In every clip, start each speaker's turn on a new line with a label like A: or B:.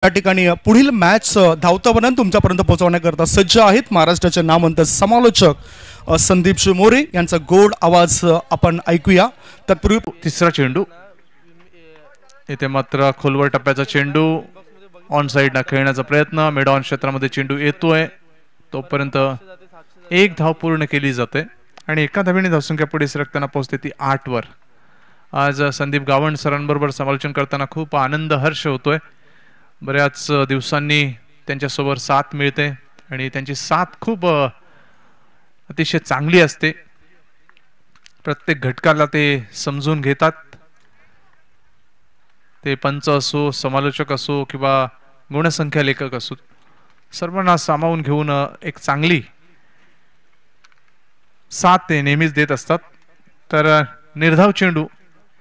A: या ठिकाणी पुढील मॅच धावतापर्यंत तुमच्यापर्यंत पोहोचवण्याकरता सज्ज आहेत महाराष्ट्राचे नामवंत समालोचक संदीप मोरे यांचा गोड आवाज आपण ऐकूया। तत्पूर्वी
B: तिसरा चेंडू इथे मात्र खोलवर टप्प्याचा चेंडू ऑन साइड ना खेळण्याचा प्रयत्न मिड ऑन क्षेत्रामध्ये चेंडू येतोय तोपर्यंत एक धाव पूर्ण केली जाते आणि एका धावेने धावसंख्या पुढे सरकताना पोहोचते ती 8 वर। आज संदीप गावंड सरांबरोबर समालोचन करताना खूप आनंद हर्ष होतोय। बऱ्याच दिवसांनी त्यांच्यासोबत साथ मिळते आणि त्यांची साथ खूप अतिशय चांगली असते। प्रत्येक घटकाला ते समजून घेतात। ते पंच असो समालोचक असो किंवा गुणसंख्या लेखक असो सर्वांना सामावून घेऊन एक चांगली साथ ते नेहमीच देत असतात। तर निर्धाव चेंडू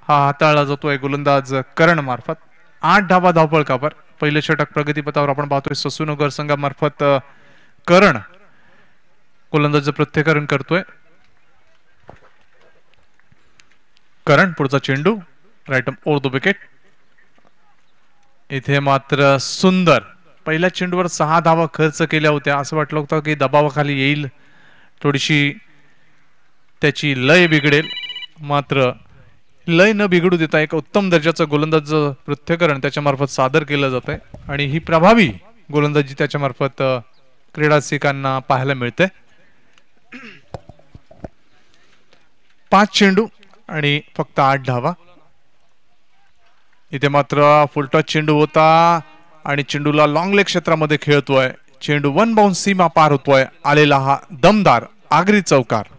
B: हा हाताळला जातोय गोलंदाज करण मार्फत। 8 धावा धावपळ कापर पहिले षटक प्रगतीपथावर आपण पाहतोय ससूनगर संघामार्फत करण गोलंदाज प्रत्येकरण करतोय। करण पुढचा चेंडू राईट ओव्हर द विकेट। इथे मात्र सुंदर पहिल्या चेंडूवर 6 धावा खर्च केल्या होत्या। असं वाटलं होतं की दबावाखाली येईल थोडीशी त्याची लय बिघडेल मात्र लय न बिघडू देता एक उत्तम दर्जाचं गोलंदाज पृथ्वीकरण त्याच्या मार्फत सादर केलं जात आहे आणि ही प्रभावी गोलंदाजी त्याच्या मार्फत क्रीडारसिकांना पाहायला मिळते। 5 चेंडू आणि फक्त 8 धावा। इथे मात्र फुलटॉस चेंडू होता आणि चेंडूला लॉंग लेग क्षेत्रामध्ये खेळतोय। चेंडू 1 बाउन्स सीमा पार होतोय। आलेला हा दमदार आगरी चौकार।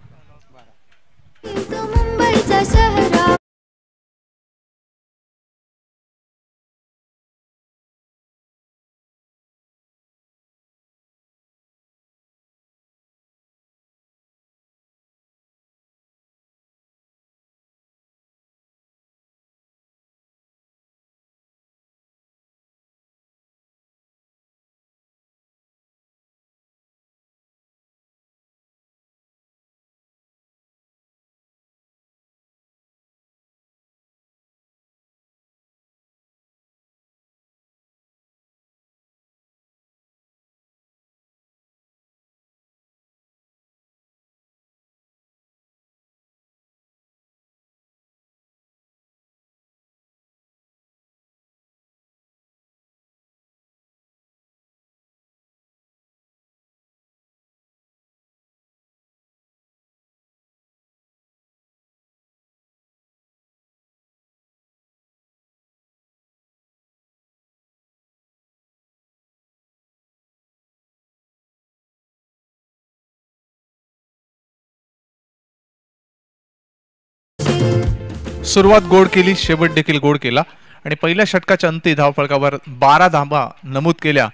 B: सुरुवात गोड केली शेवट देखील गोड केला आणि पहिल्या षटकाच्या अंती धावफलकावर 12 धावा नमूद केल्या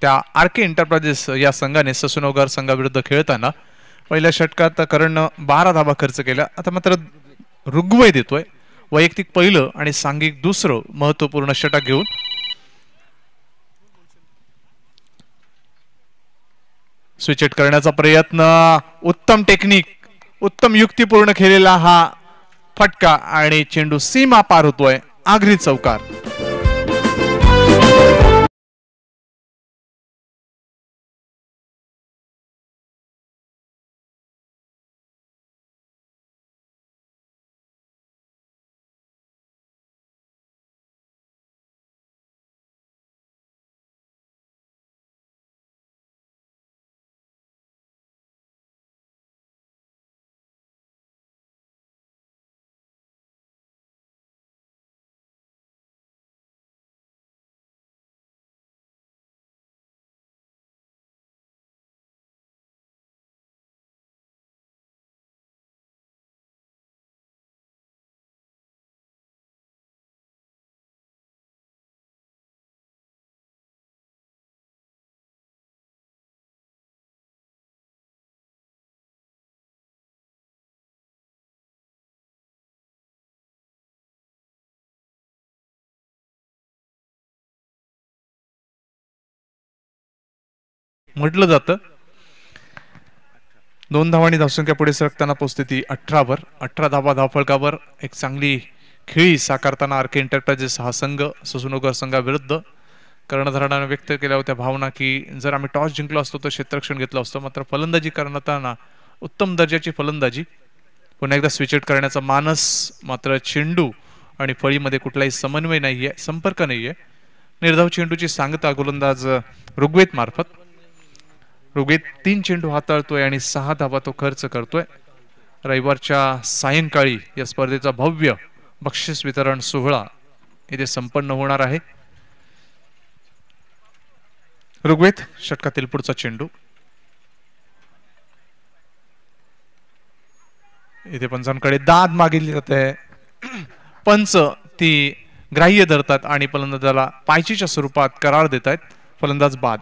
B: त्या आरके एंटरप्राइजेस या संघाने ससूनगर संघाविरुद्ध खेळताना पहिल्या षटकात करणनं 12 धावा खर्च केल्या। आता मात्र रुग्वय देतोय वैयक्तिक पहिलं आणि सांघिक दुसरं महत्वपूर्ण षटक घेऊन। स्विच हिट करण्याचा प्रयत्न उत्तम टेक्निक उत्तम युक्तीपूर्ण खेळलेला हा फटका आणि चेंडू सीमा पार होतोय आगरी चौकार। म्हटलं जातं 2 धावांनी धावसंख्या पुढे सरकताना पोहोचते ती 18 वर। 18 धावा धावफलकावर एक चांगली खेळी साकारताना आरके एंटरप्राइजेस हा संघ ससूनगर संघाविरुद्ध कर्णधाराने व्यक्त केल्या होत्या भावना की जर आम्ही टॉस जिंकलो असतो तर क्षेत्ररक्षण घेतलं असतं, मात्र फलंदाजी करताना उत्तम दर्जाची फलंदाजी, पुन्हा एकदा स्विचेट करण्याचा मानस, मात्र चेंडू आणि फळीमध्ये कुठलाही समन्वय नाहीये, संपर्क नाहीये. निर्धाव चेंडूची सांगता गोलंदाज ऋग्वेद मार्फत. ऋग्वेद 3 चेंडू हाताळतोय आणि 6 धावा तो खर्च करतोय. रविवारच्या सायंकाळी या स्पर्धेचा भव्य बक्षीस वितरण सोहळा इथे संपन्न होणार आहे. ऋग्वेद षटकातील पुढचा चेंडू. इथे पंचांकडे दाद मागितली जाते. पंच ती ग्राह्य धरतात आणि फलंदाजाला पायचीच्या स्वरूपात करार देत आहेत. फलंदाज बाद.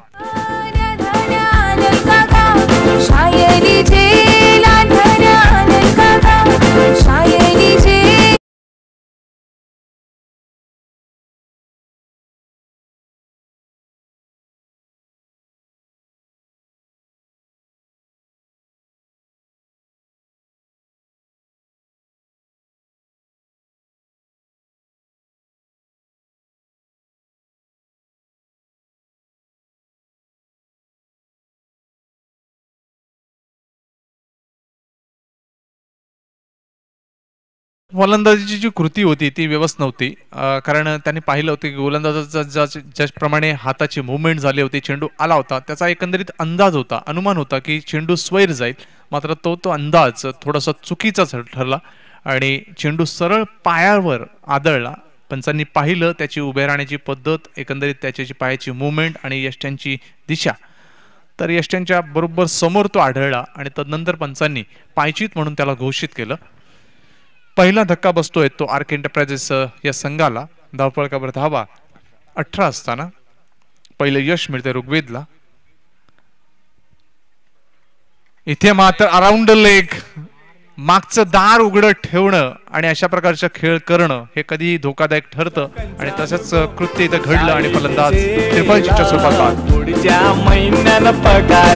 B: फलंदाजीची जी कृती होती ती व्यवस्थित नव्हती, कारण त्यांनी पाहिलं होतं की गोलंदाजाचा ज्याप्रमाणे हाताची मुवमेंट झाली होती, चेंडू आला होता, त्याचा एकंदरीत अंदाज होता, अनुमान होता की चेंडू स्वैर जाईल. मात्र तो अंदाज थोडासा चुकीचा ठरला आणि चेंडू सरळ पायावर आदळला. पंचांनी पाहिलं त्याची उभे राहण्याची पद्धत, एकंदरीत त्याची पायाची मुवमेंट आणि यष्ट्यांची दिशा, तर यष्ट्यांच्या बरोबर समोर तो आढळला आणि तदनंतर पंचांनी पायचीत म्हणून त्याला घोषित केलं. पहिला धक्का बसतोय तो आर्क एंटरप्राइजेस या संघाला. धावफलकावर धावा 18 असताना पहिलं यश मिळते ऋग्वेदला. इथे मात्र अराउंड लेग, मागचं दार उघडं ठेवणं आणि अशा प्रकारचा खेळ करणं हे कधीही धोकादायक ठरतं आणि तसंच कृत्य इथं घडलं आणि फलंदाज त्रिफळचीच्या स्वरूपात
C: पुढच्या महिन्याला पगार.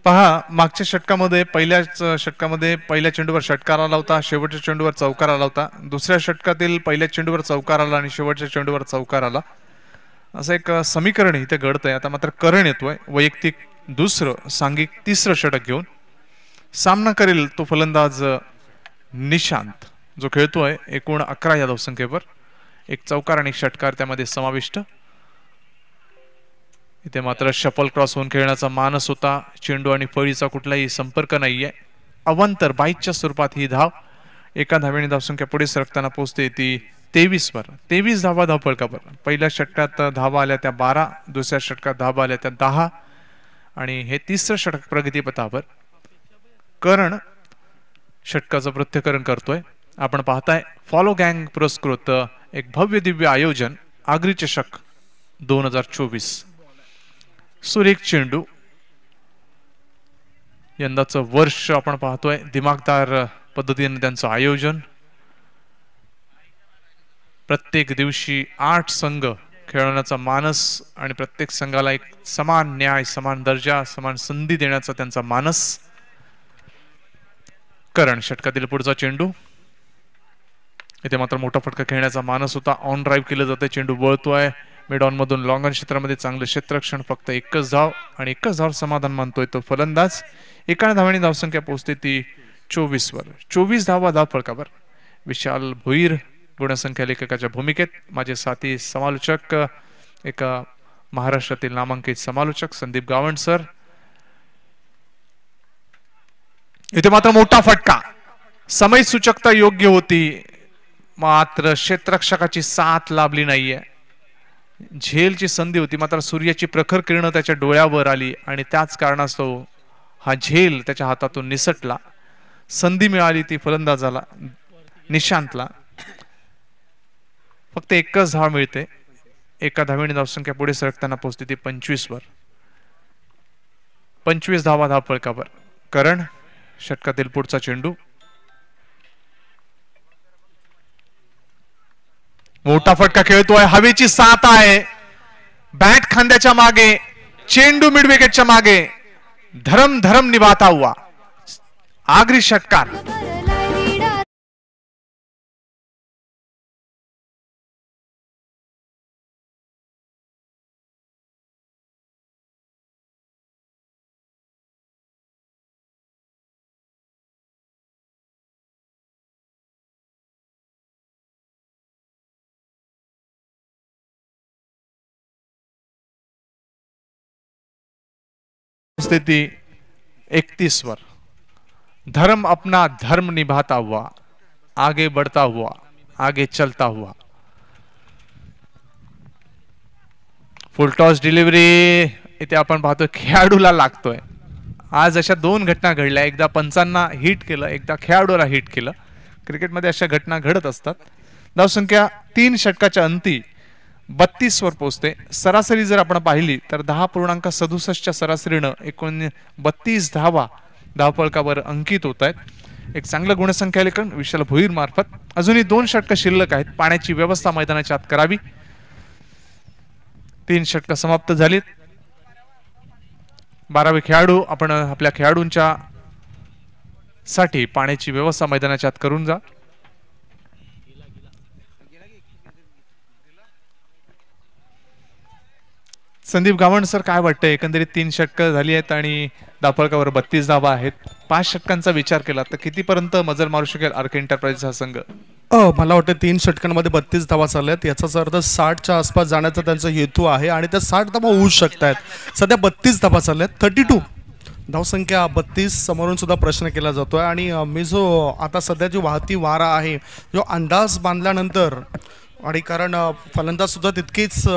B: पहा, मागच्या षटकामध्ये पहिल्या चेंडूवर षटकार आला होता, शेवटच्या चेंडूवर चौकार आला होता. दुसऱ्या षटकातील पहिल्या चेंडूवर चौकार आला आणि शेवटच्या चेंडूवर चौकार आला. असं एक समीकरण इथे घडतंय. आता मात्र करण येतोय वैयक्तिक दुसरं, सांघिक तिसरं षटक घेऊन. सामना करेल तो फलंदाज निशांत, जो खेळतोय एकूण 11 या धावसंख्येवर. एक चौकार आणि षटकार त्यामध्ये समाविष्ट. इथे मात्र शफल क्रॉस होऊन खेळण्याचा मानस होता. चेंडू आणि फळीचा कुठलाही संपर्क नाहीये. अवांतर बाईकच्या स्वरूपात ही धाव. एका धावेने धावसंख्या पुढे सरकताना पोहोचते ती 23 वर. 23 धावा धावफलकावर. पहिल्या षटकात धावा आल्या त्या 12, दुसऱ्या षटकात धावा आल्या त्या 10 आणि हे तिसरं षटक प्रगतीपथावर. करण षटकाचं प्रत्यकरण करतोय. आपण पाहताय फॉलो गँग पुरस्कृत एक भव्य दिव्य आयोजन आगरी चषक 2024. सुरेख चेंडू. यंदाचं वर्ष आपण पाहतोय दिमागदार पद्धतीने त्यांचं आयोजन. प्रत्येक दिवशी 8 संघ खेळवण्याचा मानस आणि प्रत्येक संघाला एक समान न्याय, समान दर्जा, समान संधी देण्याचा त्यांचा मानस. करण षटकातील पुढचा चेंडू. इथे मात्र मोठा फटका खेळण्याचा मानस होता. ऑन ड्राईव्ह केलं जातं. चेंडू वळतोय मिड ऑन मधून लॉंग ऑन क्षेत्रामध्ये. चांगलं क्षेत्ररक्षण. फक्त एकच धाव आणि एकच धाव समाधान मानतोय तो फलंदाज. एका धावाने धावसंख्या पोहोचते ती 24 वर. 24 धावा धाव फलकावर. विशाल भोईर गुणसंख्या लेखकाच्या भूमिकेत. माझे साथी समालोचक एका महाराष्ट्रातील नामांकित समालोचक संदीप गावंड सर. इथे मात्र मोठा फटका. समय सूचकता योग्य होती मात्र क्षेत्ररक्षकाची साथ लाभली नाहीये. झेलची संधी होती मात्र सूर्याची प्रखर किरण त्याच्या डोळ्यावर आली आणि त्याच कारणास्तव हा झेल त्याच्या हातातून निसटला. संधी मिळाली ती फलंदाजाला निशांतला. फक्त एकच धाव मिळते. एका धावेने धावसंख्या पुढे सरकताना पोहोचते ती 25 वर. 25 धावा धाव फलकावर. करण षटकातील पुढचा चेंडू. मोठा फटका खेळतोय. हवेची साथ आहे. बॅट खांद्याच्या मागे. चेंडू मिड विकेटच्या मागे. धरम धरम निभाता हुआ. आगरी षटकार. स्थिति 31 वर. धर्म अपना धर्म निभाता हुआ, आगे बढ़ता हुआ, आगे चलता हुआ. फुल टॉस डिलिव्हरी. इथे आपण पाहतो खेळाडूला लागतोय. आज अशा 2 घटना घडल्या. एकदा पंचांना हिट केलं, एकदा खेळाडूला हिट केलं. क्रिकेटमध्ये अशा घटना घडत असतात. धावसंख्या 3 षटकाच्या अंती 32 वर पोहोचते. सरासरी जर आपण पाहिली तर 10.67 च्या सरासरीनं 32 धावा धावफलकावर अंकित होत आहेत. एक चांगलं गुणसंख्या लेखन विशाल भोईर मार्फत. अजूनही 2 षटकं शिल्लक आहेत. पाण्याची व्यवस्था मैदानाच्या आत करावी. 3 षटकं समाप्त झालीत. 12वे खेळाडू. आपण आपल्या खेळाडूंच्या साठी पाण्याची व्यवस्था मैदानाच्या आत करून जा. संदीप गावंड सर, काय वाटतं एकंदरीत 3 षटकं झाली आहेत आणि धावफलकावर 32 धावा आहेत. 5 षटकांचा विचार केला तर कितीपर्यंत मजल मारू शकेल आर्क एंटरप्राइज हा संघ?
A: मला वाटतं 3 षटकांमध्ये 32 धावा चालल्यात. याचाच अर्थ 60च्या आसपास जाण्याचा त्यांचा हेतू आहे आणि त्या 60 धावा होऊ शकतात. सध्या 32 धावा चालल्यात. 32 धावसंख्या 32 समोरून सुद्धा प्रश्न केला जातोय. आणि मी जो आता सध्या जी वाहती वारा आहे, जो अंदाज बांधल्यानंतर, आणि कारण फलंदाज सुद्धा तितकीच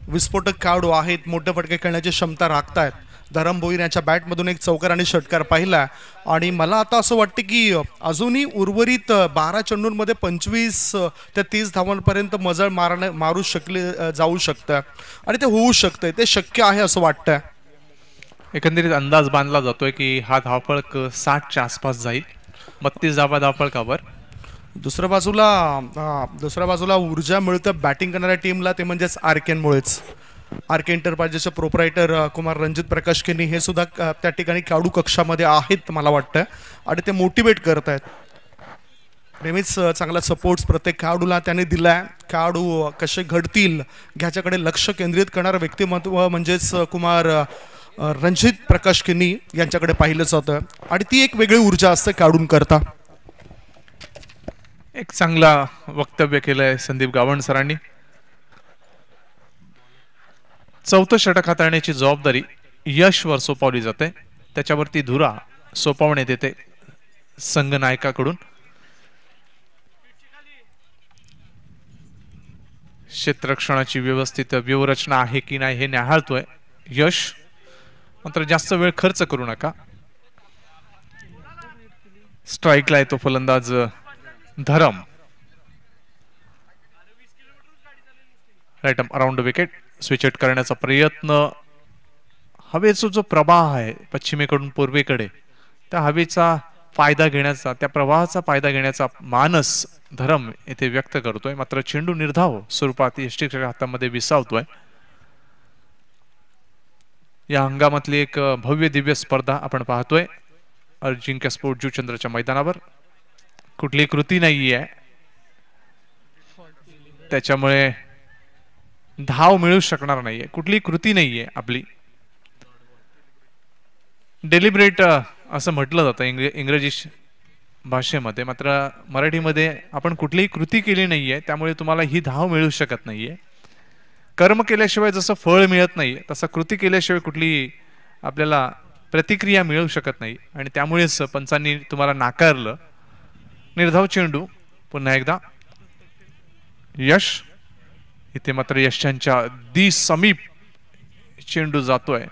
A: विस्फोटक खेळाडू आहेत, मोठे फटके खेळण्याची क्षमता राखतायत. धरम भोईर यांच्या बॅटमधून एक चौकार आणि षटकार पाहिला आणि मला आता असं वाटतं की अजूनही उर्वरित 12 चेंडूंमध्ये 25 ते 30 धावांपर्यंत मजल मारू शकले जाऊ शकतं आणि ते होऊ शकतंय. ते शक्य आहे असं वाटतंय.
B: एकंदरीत अंदाज बांधला जातोय की हा धावफलक 60च्या आसपास जाईल. 32 धावा धावफलकावर.
A: दुसऱ्या बाजूला ऊर्जा मिळतं बॅटिंग करणाऱ्या टीमला, ते म्हणजेच आर्केनमुळेच. आर्क एंटरप्राइजेसचे प्रोप्रायटर कुमार रणजित प्रकाश केनी हे सुद्धा त्या ठिकाणी खेळाडू कक्षामध्ये आहेत मला वाटतं आणि ते मोटिवेट करत आहेत. नेहमीच चांगला सपोर्ट्स प्रत्येक खेळाडूला त्यांनी दिलाय. खेळाडू कसे घडतील ह्याच्याकडे लक्ष केंद्रित करणारं व्यक्तिमत्व म्हणजेच कुमार रणजित प्रकाश केनी यांच्याकडे पाहिलं जातं आणि ती एक वेगळी ऊर्जा असते खेळाडूंकरता.
B: एक चांगला वक्तव्य केलंय संदीप गावंड सरांनी. चौथं षटक हाताळण्याची जबाबदारी यशवर सोपवली जाते, त्याच्यावरती धुरा सोपवण्यात येते संघनायकाकडून. क्षेत्ररक्षणाची व्यवस्थित व्यूहरचना आहे की नाही हे न्याहाळतोय यश, मात्र जास्त वेळ खर्च करू नका. स्ट्राईकला येतो फलंदाज Dharam. Right around wicket. Switch करण्याचा प्रयत्न. हवेचा जो प्रवाह आहे पश्चिमेकडून पूर्वेकडे, त्या हवेचा फायदा घेण्याचा, त्या प्रवाहाचा फायदा घेण्याचा मानस धरम येथे व्यक्त करतोय, मात्र चेंडू निर्धाव स्वरूपात यष्टीच्या हातामध्ये विसावतोय. या हंगामातली एक भव्य दिव्य स्पर्धा आपण पाहतोय अजिंक्य स्पोर्ट जुचंद्रच्या मैदानावर. कुठली कृती नाहीये, त्याच्यामुळे धाव मिळू शकणार नाहीये. कुठली कृती नाहीये आपली. डेलिब्रेट असं म्हटलं जातं इंग्रजी भाषेमध्ये, मात्र मराठीमध्ये आपण कुठलीही कृती केली नाहीये, त्यामुळे तुम्हाला ही धाव मिळू शकत नाहीये. कर्म केल्याशिवाय जसं फळ मिळत नाही, तसं कृती केल्याशिवाय कुठली आपल्याला प्रतिक्रिया मिळू शकत नाही, आणि त्यामुळेच पंचांनी तुम्हाला नाकारलं. निर्धाव चेंडू पुन्हा एकदा यश. इथे मात्र यशांच्या अगदी समीप चेंडू जातोय.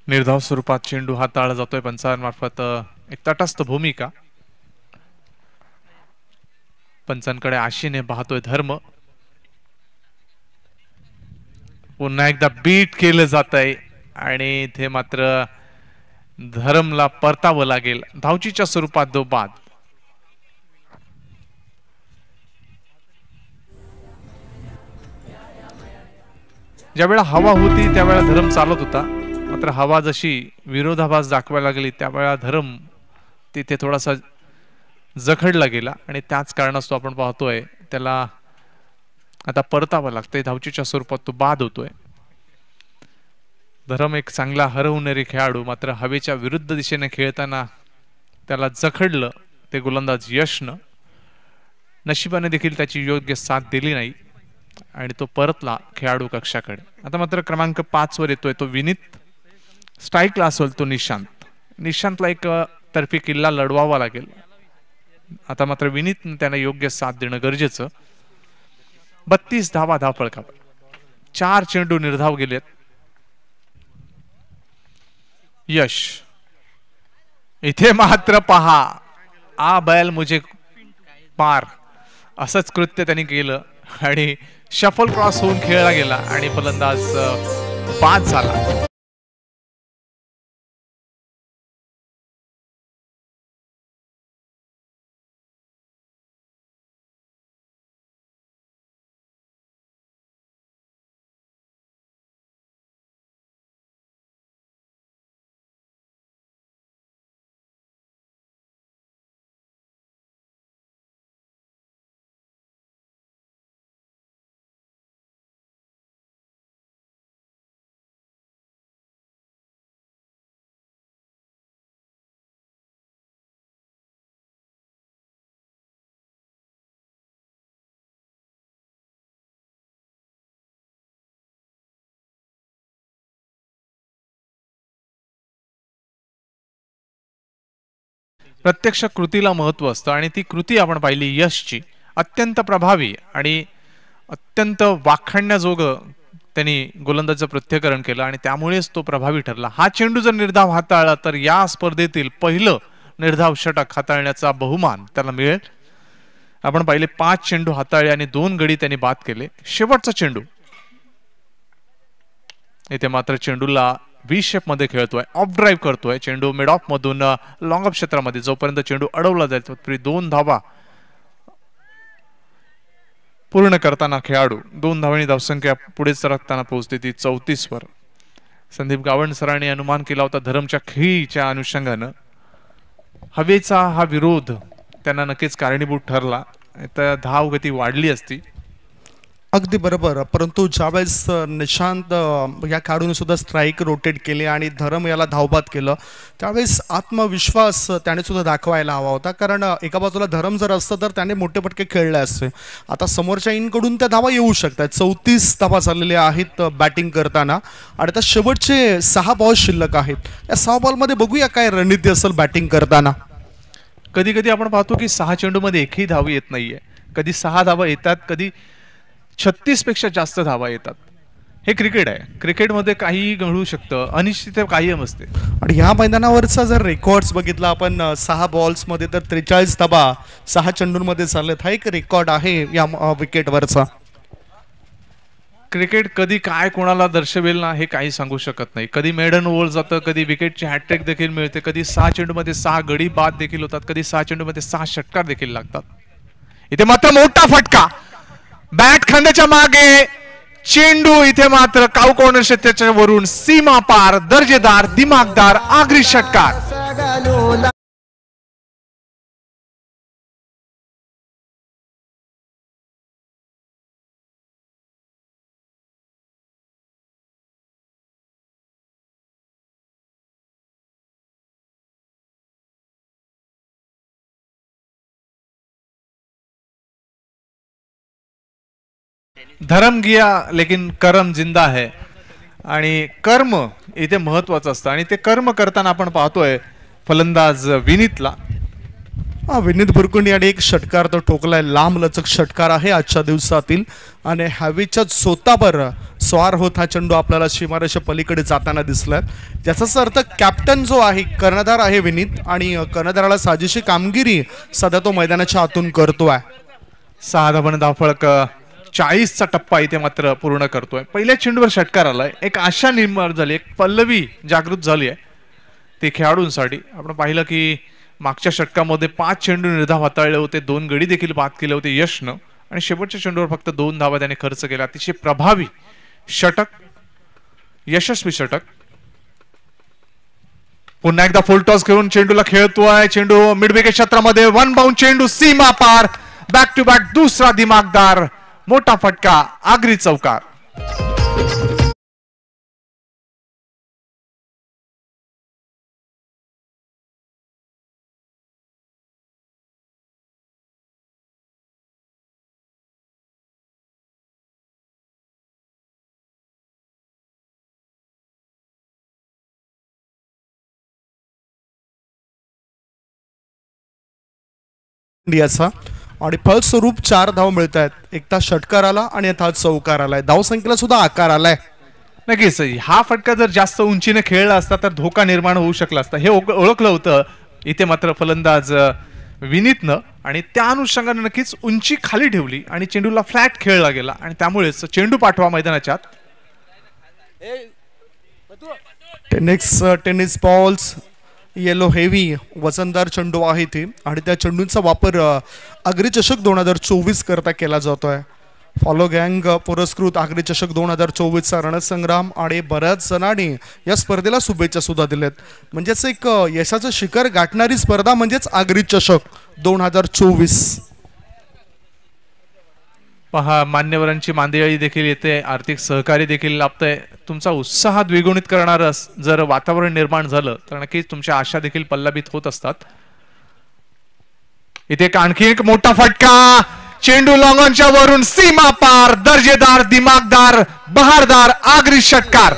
B: निर्धाव स्वरूपात चेंडू हाताळला जातोय पंचांमार्फत. एक तटस्थ भूमिका. पंचांकडे आशेने पाहतोय धर्म. पुन्हा एकदा बीट केलं जात आहे आणि इथे मात्र धरमला परतावं लागेल. धावचीच्या स्वरूपात दो बाद. ज्यावेळेला हवा होती त्यावेळेला धरम चालत होता, मात्र हवा जशी विरोधाभास दाखवायला लागली त्यावेळेला धरम तिथे थोडासा जखडला गेला, आणि त्याच कारणास्तव आपण पाहतोय त्याला आता परतावं लागतंय. धावचीच्या स्वरूपात तो बाद होतोय. धरम एक चांगला हरवणारी खेळाडू, मात्र हवेच्या विरुद्ध दिशेने खेळताना त्याला जखडलं ते गोलंदाज यशनं. नशिबाने देखील त्याची योग्य साथ दिली नाही आणि तो परतला खेळाडू कक्षाकडे. आता मात्र क्रमांक 5 वर येतोय तो विनीत. स्ट्राईकला असेल तो निशांत. निशांतला एक तर्फी किल्ला लढवावा लागेल. आता मात्र विनीत त्याला योग्य साथ देणं गरजेचं. 32 धावा धावफलकावर. 4 चेंडू निर्धाव गेलेत. यश इथे मात्र पहा, आ बैल मुझे पार असंच कृत्य त्यांनी केलं आणि शफल क्रॉस होऊन खेळला गेला आणि फलंदाज बाद झाला. प्रत्यक्ष कृतीला महत्व असतं आणि ती कृती आपण पाहिली यशची. अत्यंत प्रभावी आणि अत्यंत वाखाणण्याजोगं त्यांनी गोलंदाजाचं प्रत्यकरण केलं आणि त्यामुळेच तो प्रभावी ठरला. हा चेंडू जर निर्धाव हाताळला तर या स्पर्धेतील पहिलं निर्धाव षटक हाताळण्याचा बहुमान त्याला मिळेल. आपण पाहिले 5 चेंडू हाताळले आणि 2 गडी त्यांनी बाद केले. शेवटचा चेंडू इथे मात्र चेंडूला व्ही शेप मध्ये खेळतोय, ऑफ ड्राईव्ह करतोय. चेंडू मिड ऑफ मधून लॉंग ऑफ क्षेत्रामध्ये जोपर्यंत चेंडू अडवला जाईल तोपर्यंत 2 धावा पूर्ण करताना खेळाडू 2 धावांनी धावसंख्या पुढे सरकताना पोहोचते ती 34 वर. संदीप गावंड सरांनी अनुमान केला होता धरमच्या खेळीच्या अनुषंगानं. हवेचा हा विरोध त्यांना नक्कीच कारणीभूत ठरला. धाव गती वाढली असती.
A: अगदी बरोबर. परंतु ज्यावेळेस निशांत या खेळाडूने सुद्धा स्ट्राईक रोटेट केली आणि धरम याला धावबाद केलं, त्यावेळेस आत्मविश्वास त्याने सुद्धा दाखवायला हवा होता. कारण एका बाजूला धरम जर असतं तर त्याने मोठे फटके खेळले असते. आता समोरच्या इनकडून त्या धावा येऊ शकतात. 34 धावा झालेल्या आहेत बॅटिंग करताना आणि आता शेवटचे 6 बॉल शिल्लक आहेत. या 6 बॉलमध्ये बघूया काय रणनीती असेल बॅटिंग करताना.
B: कधी कधी आपण पाहतो की 6 चेंडूमध्ये एकही धाव येत नाहीये. कधी 6 धावा येतात, कधी 36 पेक्षा जास्त धावा येतात. हे क्रिकेट आहे. क्रिकेटमध्ये काही घडू शकतं, अनिश्चित कायम असते.
A: आणि ह्या मैदानावरचा जर रेकॉर्ड्स बघितला आपण 6 बॉल्समध्ये तर 43 धावा 6 चेंडूंमध्ये झालेत. हा एक रेकॉर्ड आहे या विकेटवरचा.
B: क्रिकेट कधी काय कोणाला दर्शवेल ना हे काही सांगू शकत नाही. कधी मेडन ओव्हर जातं, कधी विकेटची हॅट्रिक देखील मिळते, कधी 6 चेंडूमध्ये 6 गडी बाद देखील होतात, कधी 6 चेंडूमध्ये 6 षटकार देखील लागतात. इथे मात्र मोठा फटका, बॅट खांद्याच्या मागे, चेंडू इथे मात्र काऊ कॉर्नर क्षेत्राच्या वरून सीमा पार, दर्जेदार दिमागदार आगरी षटकार. धर्म गया लेकिन कर्म जिंदा है. आणि कर्म इथे महत्वाचं असतं आणि ते कर्म करताना आपण पाहतोय फलंदाज विनीतला.
A: विनीत बुरकुंडी आणि एक षटकार तो ठोकलाय. लांब लचक षटकार आहे आजच्या दिवसातील आणि हॅवीच्या स्वतःवर स्वार होत हा चेंडू आपल्याला सीमारेषे पलीकडे जाताना दिसलाय. त्याचाच अर्थ कॅप्टन जो आहे, कर्णधार आहे विनीत आणि कर्णधाराला साजेशी कामगिरी सध्या तो मैदानाच्या आतून करतोय.
B: 6 धावांनी धावफलक 40चा टप्पा इथे मात्र पूर्ण करतोय. पहिल्या चेंडूवर षटकार आलाय. एक आशा निर्माण झाली, एक पल्लवी जागृत झाली आहे ते खेळाडूंसाठी. आपण पाहिलं की मागच्या षटकामध्ये 5 चेंडू निर्धाव हाताळले होते, 2 गडी देखील बाद केले होते यशनं आणि शेवटच्या चेंडूवर फक्त 2 धावा त्याने खर्च केला. अतिशय प्रभावी षटक, यशस्वी षटक. पुन्हा एकदा फुल टॉस घेऊन चेंडूला खेळतोय. चेंडू मिड विकेट क्षेत्रामध्ये, 1 बाउंड चेंडू, सीमा पार, बॅक टू बॅक दुसरा दिमागदार मोठा फटका, आगरी चौकार.
A: इंडियाचा आणि फलस्वरूप 4 धाव मिळत आहेत. एक तास षटकार आला आणि आता चौकार आलाय. धावसंख्येला सुद्धा आकार आलाय.
B: नक्कीच हा फटका जर जास्त उंचीने खेळला असता तर धोका निर्माण होऊ शकला असता, हे ओळखलं होतं इथे मात्र फलंदाज विनीतनं आणि त्या अनुषंगाने नक्कीच उंची खाली ठेवली आणि चेंडूला फ्लॅट खेळला गेला आणि त्यामुळेच चेंडू पाठवा मैदानाच्या.
A: टेनिस बॉल्स, येलो हेवी वजनदार चेंडू आहे ते आणि त्या चेंडूंचा वापर आगरी चषक 2024 करता केला जातोय. फॉलो गँग पुरस्कृत आगरी चषक 2024चा रणसंग्राम आणि बऱ्याच जणांनी या स्पर्धेला शुभेच्छा सुद्धा दिल्यात. म्हणजेच एक यशाचं शिखर गाठणारी स्पर्धा म्हणजेच आगरी चषक 2024.
B: पहा, मान्यवरांची मांदियाळी देखील येते, आर्थिक सहकार्य देखील लाभतंय. तुमचा उत्साह द्विगुणित करणारं जर वातावरण निर्माण झालं तर नक्कीच तुमच्या आशा देखील पल्लवित होत असतात. इथे आणखी एक मोठा फटका, चेंडू लॉंगॉनच्या वरून सीमा पार, दर्जेदार दिमागदार बहारदार आगरी षटकार.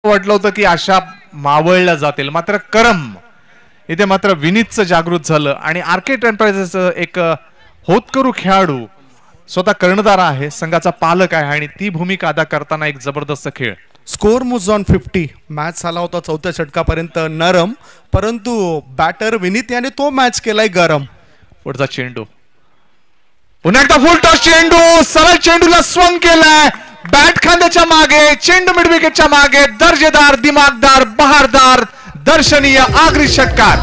B: वाटलं होतं की आशा मावळल्या जातील, मात्र करम इथे मात्र विनीतचं जागृत झालं आणि आर्केट एंटरप्राइजेसचं एक होतकरू खेळाडू स्वतः कर्णधार आहे, संघाचा पालक आहे आणि ती भूमिका अदा करताना एक जबरदस्त खेळ.
A: Score moves on 50. मॅच झाला होता 4थ्या षटकापर्यंत नरम, परंतु बॅटर विनीत याने तो मॅच केलाय गरम.
B: पुढचा चेंडू, पुन्हा एकदा फुल टॉस चेंडू, सरळ चेंडूला स्वंग केलाय, बॅट खांद्याच्या मागे, चेंडू मिड विकेटच्या मागे, दर्जेदार दिमागदार बहारदार दर्शनीय आगरी षटकार.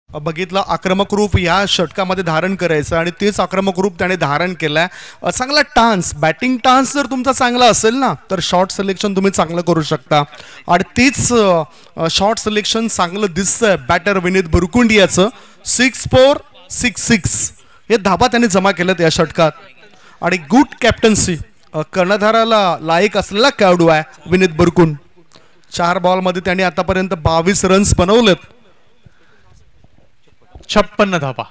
A: बघितलं आक्रमक रूप या षटकामध्ये धारण करायचं आणि तेच आक्रमक रूप त्याने धारण केलंय. चांगला टान्स, बॅटिंग टान्स जर तुमचा चांगला असेल ना तर शॉर्ट सिलेक्शन तुम्ही चांगलं करू शकता. आणि तीच शॉर्ट सिलेक्शन चांगलं दिसतंय बॅटर विनीत बुरकुंडियाचं. 6-4, 6-6 हे धाबा त्याने जमा केलेत या षटकात. आणि गुड कॅप्टन्सी, कर्णधाराला लायक असलेला खेळाडू आहे विनीत बुरकुंड. 4 बॉलमध्ये त्याने आतापर्यंत 22 रन्स बनवलेत.
B: 56 धाबा.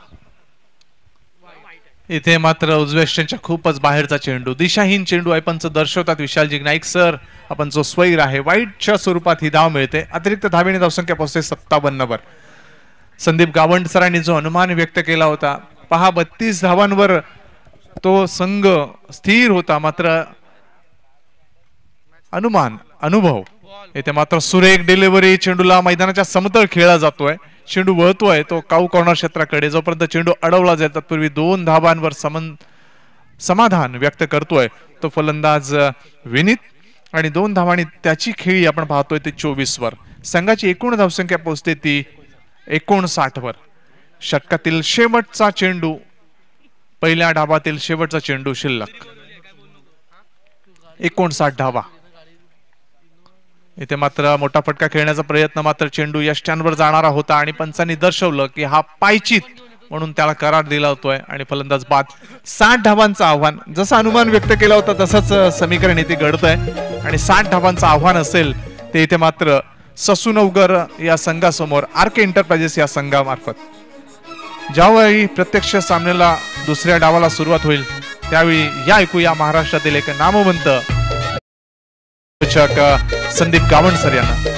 B: इथे मात्र उजव्या स्टंपच्या खूपच बाहेरचा चेंडू, दिशाहीन चेंडू आहे. पंच दर्शवतात विशालजी नाईक सर, आपण जो स्वैर आहे वाईटच्या स्वरूपात ही धाव मिळते. अतिरिक्त धावेने धावसंख्या पोहोचते 57 वर. संदीप गावंड सरांनी जो अनुमान व्यक्त केला होता, पहा 32 धावांवर तो संघ स्थिर होता, मात्र अनुभव इथे मात्र सुरेख डिलिव्हरी, चेंडूला मैदानाच्या समतळ खेळला जातोय, चेंडू वळतोय तो काऊ कॉर्नर क्षेत्राकडे. जोपर्यंत चेंडू अडवला जाईल तत्पूर्वी 2 धावांवर समाधान व्यक्त करतोय तो फलंदाज विनीत. आणि 2 धावांनी त्याची खेळी आपण पाहतोय ते 24 वर. संघाची एकूण धावसंख्या पोहोचते ती 59 वर. षटकातील शेवटचा चेंडू, पहिल्या डावातील शेवटचा चेंडू शिल्लक. 59 धावा. इथे मात्र मोठा फटका खेळण्याचा प्रयत्न, मात्र चेंडू या स्टँडवर जाणारा होता आणि पंचांनी दर्शवलं की हा पायचीत म्हणून त्याला करार दिला होतोय आणि फलंदाज बाद. 60 धावांचं आव्हान, जसं अनुमान व्यक्त केला होता तसंच समीकरण इथे घडतंय. आणि 60 धावांचं आव्हान असेल ते इथे मात्र ससूनवगर या संघासमोर आर्के एंटरप्राइजेस या संघामार्फत. ज्यावेळी प्रत्यक्ष सामन्याला दुसऱ्या डावाला सुरुवात होईल त्यावेळी या ऐकूया महाराष्ट्रातील एक नामवंत संदीप गावंड सर यांना.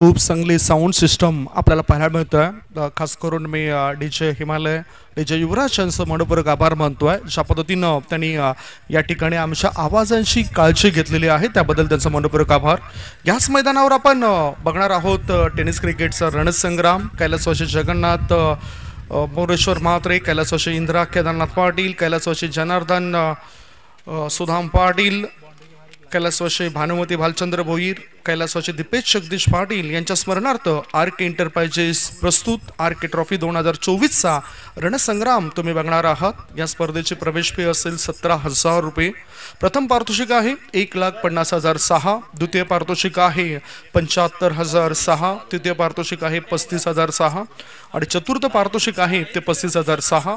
A: खूप चांगली साऊंड सिस्टम आपल्याला पाहायला मिळतोय. खास करून मी डीजे हिमालय, डीजे युवराज यांचं मनपूर्वक आभार मानतोय. ज्या पद्धतीनं त्यांनी या ठिकाणी आमच्या आवाजांची काळजी घेतलेली आहे त्याबद्दल त्यांचा मनपूर्वक आभार. याच मैदानावर आपण बघणार आहोत टेनिस क्रिकेटचा रणसंग्राम. कैलासवासी जगन्नाथ मोरेश्वर म्हात्रे, कैलासवासी इंदिरा केदारनाथ पाटील, कैलासवासी जनार्दन सुधाम पाटील, कैलासवासी भानुमती भालचंद्र भोईर, कैलासवासी दीपेश जगदीश पाटील यांच्या स्मरणार्थ आर्के एंटरप्राइजेस प्रस्तुत आर्के ट्रॉफी 2024चा रणसंग्राम तुम्ही बघणार आहात. या स्पर्धेची प्रवेश फी असेल 17,000 रुपये. प्रथम पारितोषिक आहे 1,50,006, द्वितीय पारितोषिक आहे 75,006, तृतीय पारितोषिक आहे 35,006 आणि चतुर्थ पारितोषिक आहे ते 35,006.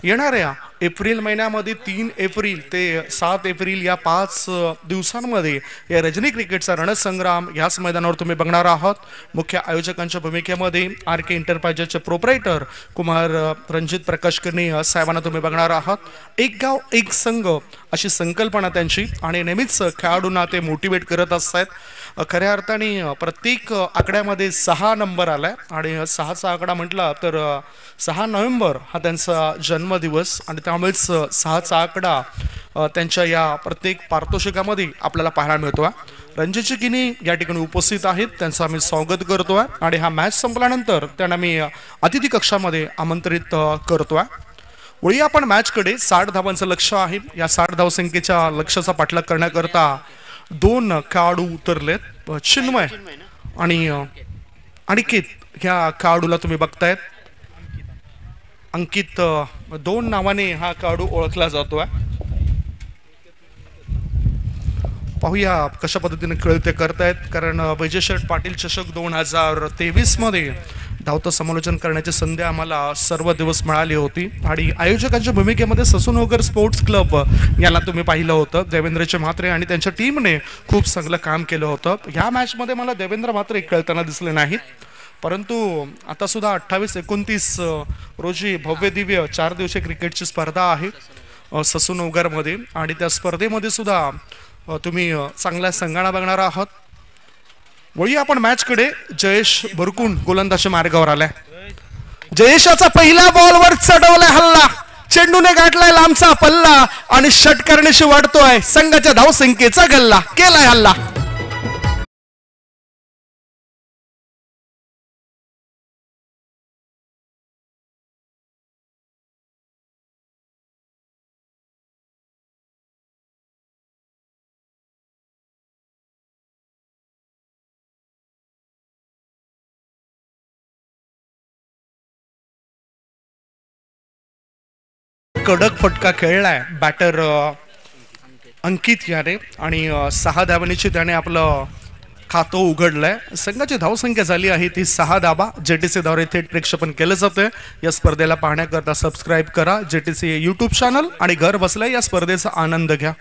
A: येणाऱ्या एप्रिल महिन्यामध्ये 3 एप्रिल ते 7 एप्रिल या 5 दिवसांमध्ये या रजनी क्रिकेटचा रणसंग्राम याच मैदानावर तुम्ही बघणार आहात. मुख्य आयोजकांच्या भूमिकेमध्ये RK एंटरप्राइजेसचे प्रोप्रायटर कुमार रणजित प्रकाश कर्णी साहेबांना तुम्ही बघणार आहात. एक गाव एक संघ अशी संकल्पना त्यांची आणि नेहमीच खेळाडूंना ते मोटिवेट करत असतात. खऱ्या अर्थाने प्रत्येक आकड्यामध्ये 6 नंबर आलाय आणि 6चा आकडा म्हटला तर 6 नोव्हेंबर हा त्यांचा जन्मदिवस आणि त्यामुळेच 6चा आकडा त्यांच्या या प्रत्येक पारितोषिकामध्ये आपल्याला पाहायला मिळतो. रणजितजी किनी या ठिकाणी उपस्थित आहेत, त्यांचं आम्ही स्वागत करतोय आणि हा मॅच संपल्यानंतर त्यांना मी अतिथी कक्षामध्ये आमंत्रित करतोय. वळी आपण मॅचकडे 60 धावांचं लक्ष आहे. या 60 धावसंख्येच्या लक्ष्याचा पाठलाग करण्याकरता 2 खेळाडू उतरलेत. चिन्मय आणि अनिकेत ह्या खेळाडूला तुम्ही बघतायत. अंकित 2 नावाने हा खेळाडू ओळखला जातोय. पाहूया कशा पद्धतीने खेळ ते करतायत, कारण वैजय शर्ट पाटील चषक 2023 मध्ये धावतं समालोचन करण्याची संधी आम्हाला सर्व दिवस मिळाली होती आणि आयोजकांच्या भूमिकेमध्ये ससूनगर स्पोर्ट्स क्लब याला तुम्ही पाहिलं होतं. देवेंद्रचे म्हात्रे आणि त्यांच्या टीमने खूप चांगलं काम केलं होतं. ह्या मॅचमध्ये मला देवेंद्र म्हात्रे खेळताना दिसले नाहीत, परंतु आता सुद्धा 28-29 रोजी भव्य दिव्य 4 दिवसीय क्रिकेटची स्पर्धा आहे ससूनगरमध्ये आणि त्या स्पर्धेमध्ये सुद्धा तुम्ही चांगल्या संघाला बघणार आहात. वळी आपण मॅचकडे. जयेश भरकुंड गोलंदाजी मार्गावर आलाय. जयेशाचा पहिल्या बॉलवर चढवलाय हल्ला, चेंडूने गाठलाय लांबचा पल्ला आणि षटकर्णीशी वाढतोय संघाच्या धावसंख्येचा गल्ला. केलाय हल्ला. कडक फटका खेळलाय बॅटर अंकित याने आणि 6 धावांची त्याने आपलं खातं उघडलंय. संघाची धावसंख्या झाली आहे ती 6 धावा. JTC द्वारे थेट प्रेक्षेपण केलं जातं. या स्पर्धेला पाहण्याकरता सबस्क्राईब करा JTC YouTube चॅनल आणि घर बसल्या या स्पर्धेचा आनंद घ्या.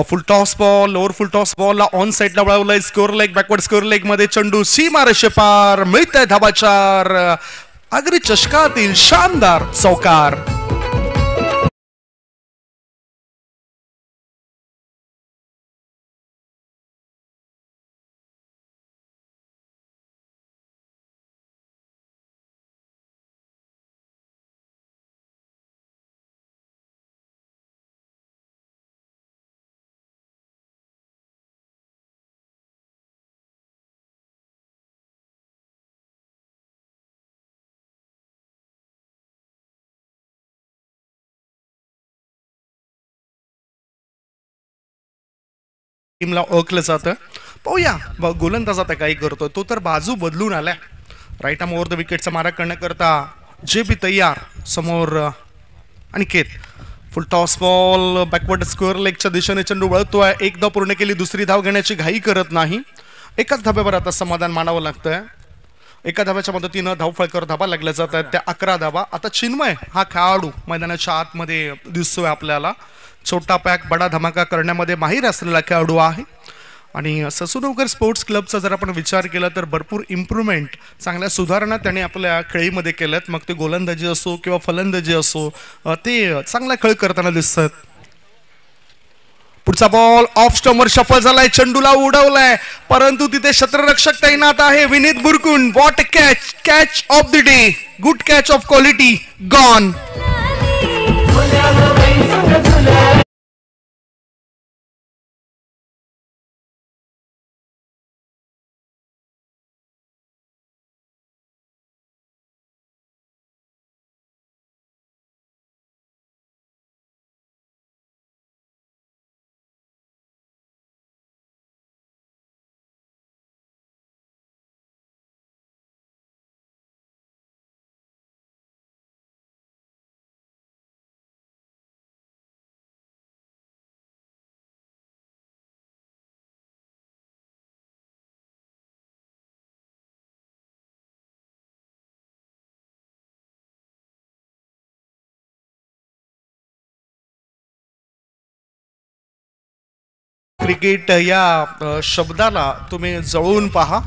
A: Full toss ball, lower full toss बॉलला ऑन साईडला वळवलाय. Square leg, backward square leg मध्ये चेंडू सीमा रेषेपार. मिळतंय धाबाचार. अगदी चषकातील शानदार चौकार. टीमला ओळखलं जातं. पाहूया गोलंदाज आता काय करतो. तो तर बाजू बदलून आलाय. राईट आर्म ओव्हर द विकेटचा मारा करण्याकरता JB तयार. समोर Aniket. Full toss ball, backward square लेगच्या दिशेने चेंडू वळतोय. एक धाव पूर्ण केली, दुसरी धाव घेण्याची घाई करत नाही. एकाच धाब्यावर आता समाधान मानावं लागतंय. एका धाब्याच्या मदतीनं धावफळकावर धाबा लागल्या जात आहेत त्या 11 धाबा. आता चिन्मय हा खेळाडू मैदानाच्या आतमध्ये दिसतोय आपल्याला. छोटा पॅक बडा धमाका करण्यामध्ये माहीर असलेला खेळाडू आहे आणि ससूनगर स्पोर्ट्स क्लबचा जर आपण विचार केला तर भरपूर इम्प्रूव्हमेंट, चांगल्या सुधारणा त्याने आपल्या खेळीमध्ये केल्यात. मग ते गोलंदाजी असो किंवा फलंदाजी असो, ते चांगला खेळ करताना दिसतात. पुढचा बॉल ऑफ स्टंपवर सफल झालाय. चेंडूला उडवलाय, परंतु तिथे क्षेत्ररक्षक तैनात आहे. Vineet Burkund. What catch, catch of the day, good catch of quality, gone. Cricket या शब्दाला तुम्ही जवळून पहा,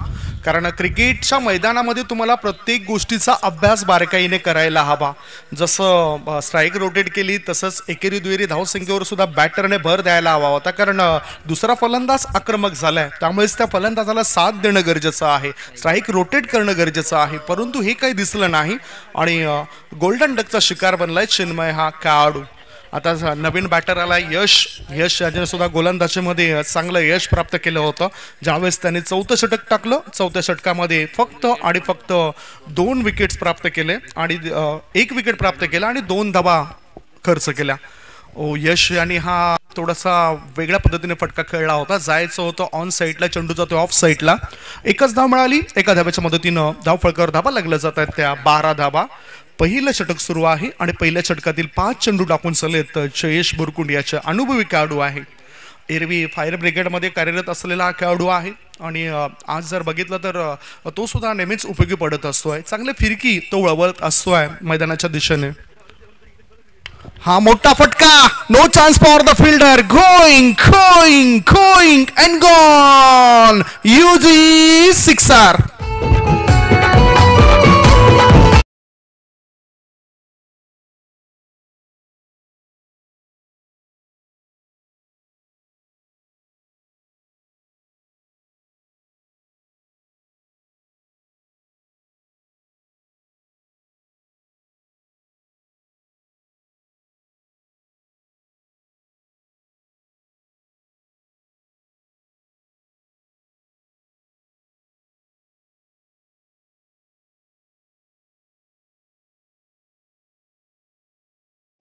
A: कारण क्रिकेटच्या मैदानामध्ये तुम्हाला प्रत्येक गोष्टीचा अभ्यास बारकाईने करायला हवा. जसं स्ट्राईक रोटेट केली तसंच एकेरी दुहेरी धावसंख्येवर सुद्धा बॅटरने भर द्यायला हवा होता, कारण दुसरा फलंदाज आक्रमक झालाय, त्यामुळेच त्या फलंदाजाला साथ देणं गरजेचं आहे, स्ट्राईक रोटेट करणं गरजेचं आहे. परंतु हे काही दिसलं नाही आणि गोल्डन डकचा शिकार बनलाय चिन्मय हा खेळाडू. आता नवीन बॅटर आला यश याने सुद्धा गोलंदाजीमध्ये चांगलं यश प्राप्त केलं होतं. ज्यावेळेस त्याने 4थं षटक टाकलं, 4थ्या षटकामध्ये फक्त 2 विकेट्स प्राप्त केले आणि 1 विकेट प्राप्त केला आणि 2 धावा खर्च केल्या. यश यांनी हा थोडासा वेगळ्या पद्धतीने फटका खेळला होता. जायचं होतं ऑन साईडला, चेंडू जातो ऑफ साईडला. एकच धाव मिळाली, एका धाव्याच्या मदतीनं धाव फळकावर धावा लागल्या जात आहेत त्या 12 धावा. पहिलं षटक सुरू आहे आणि पहिल्या षटकातील 5 चेंडू टाकून चलेत जयेश बुरकुंड याचे अनुभवी खेळाडू आहे. एरवी फायर ब्रिगेडमध्ये कार्यरत असलेला हा खेळाडू आहे आणि आज जर बघितलं तर तो सुद्धा नेहमीच उपयोगी पडत असतोय. चांगले फिरकी तो वळवत असतोय मैदानाच्या दिशेने. हा मोठा फटका, no chance for the fielder, going going going and gone, Yuzi sixer.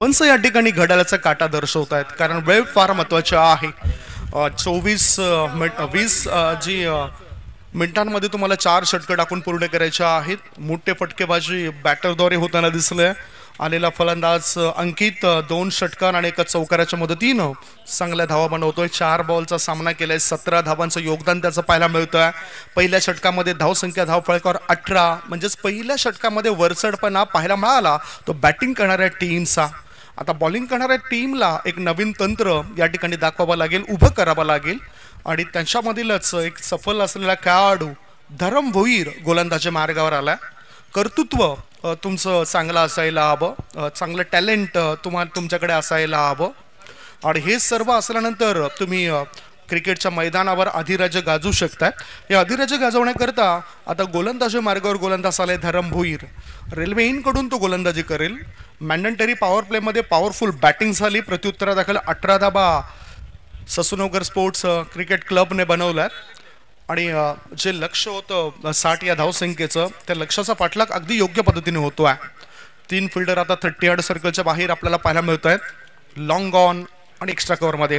A: पंच या ठिकाणी घड्याळाचा काटा दर्शवत आहेत, कारण वेळ फार महत्वाची आहे. 20 मिनिटांमध्ये तुम्हाला 4 षटकं टाकून पूर्ण करायच्या आहेत. मोठे फटकेबाजी बॅटरद्वारे होताना दिसले. आलेला फलंदाज अंकित 2 षटकार आणि 1 चौकाराच्या मदतीनं चांगल्या धावा बनवतोय. 4 बॉलचा सामना केलाय, 17 धावांचं योगदान त्याचं पाहायला मिळतंय. पहिल्या षटकामध्ये धावसंख्या धाव फळकावर 18, म्हणजेच पहिल्या षटकामध्ये वरचढपणा पाहायला मिळाला तो बॅटिंग करणाऱ्या टीमचा. आता बॉलिंग करणाऱ्या टीमला एक नवीन तंत्र या ठिकाणी दाखवावं लागेल, उभं करावं लागेल आणि त्यांच्यामधीलच एक सफल असलेला खेळाडू धरम भोईर गोलंदाजी मार्गावर आला. कर्तृत्व तुमचं चांगलं असायला हवं, चांगलं टॅलेंट तुमच्याकडे असायला हवं आणि हे सर्व असल्यानंतर तुम्ही क्रिकेटच्या मैदानावर अधिराज्य गाजवू शकताय. हे अधिराज्य गाजवण्याकरता आता गोलंदाजी मार्गावर गोलंदाज आलाय धरम भोईर. रेल्वे इनकडून तो गोलंदाजी करेल. मॅन्डेटरी पॉवर प्लेमध्ये पॉवरफुल बॅटिंग झाली. प्रत्युत्तरादाखल 18 धाबा ससूनगर स्पोर्ट्स क्रिकेट क्लबने बनवलाय आणि जे लक्ष होतं 60 या धावसंख्येचं, त्या लक्ष्याचा पाठलाग अगदी योग्य पद्धतीने होतो आहे. 3 फिल्डर आता 30 यार्ड सर्कलच्या बाहेर आपल्याला पाहायला मिळत आहेत, लॉंग ऑन आणि एक्स्ट्रा कव्हर मध्ये.